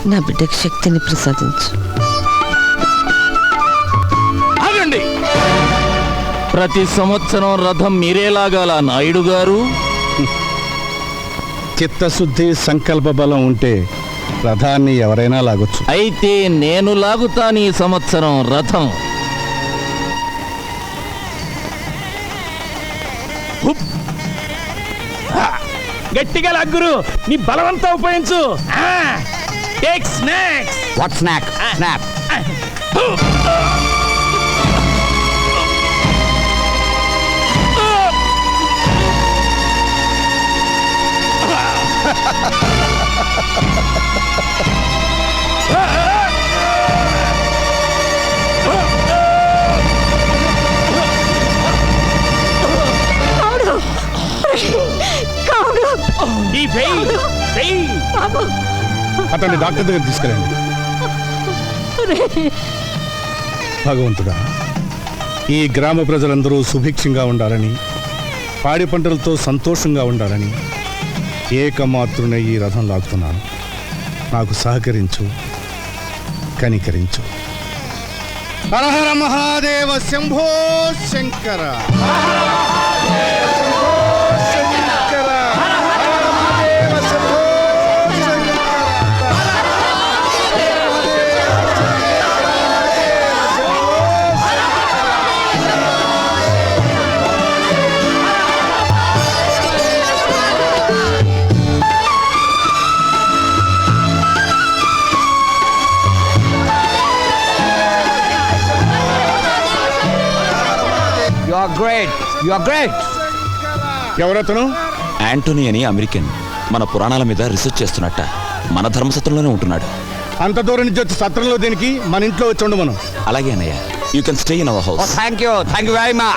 నా బిడ్డకి శక్తిని ప్రసాదించు. ఆగండి. ప్రతి సంవత్సరం రథం మీరే లాగాల నాయుడు గారు? చిత్తశుద్ధి సంకల్ప బలం ఉంటే రథాన్ని ఎవరైనా లాగొచ్చు. అయితే నేను లాగుతాను ఈ సంవత్సరం రథం. గట్టిగా లాగురు, నీ బలవంతా ఉపయోగించు. Take snacks. What snack? Snap. అతన్ని డాక్టర్ దగ్గర తీసుకెళ్ళండి. భగవంతుడా, ఈ గ్రామ ప్రజలందరూ సుభిక్షంగా ఉండాలని, పాడి పంటలతో సంతోషంగా ఉండాలని ఏకమాత్రునే ఈ రథం లాగుతున్నాను. నాకు సహకరించు, కనికరించు. హర హర మహాదేవ శంభో శంకర. ఎవరతను? యాంటోనీ అని అమెరికన్. మన పురాణాల మీద రీసెర్చ్ చేస్తున్నట్ట. మన ధర్మసత్రంలోనే ఉంటున్నాడు. అంత దూరం నుంచి వచ్చి సత్రంలో దేనికి? మన ఇంట్లో వచ్చి ఉండు మనం. అలాగే అన్నయ్య. You can stay in our house. Thank you very much.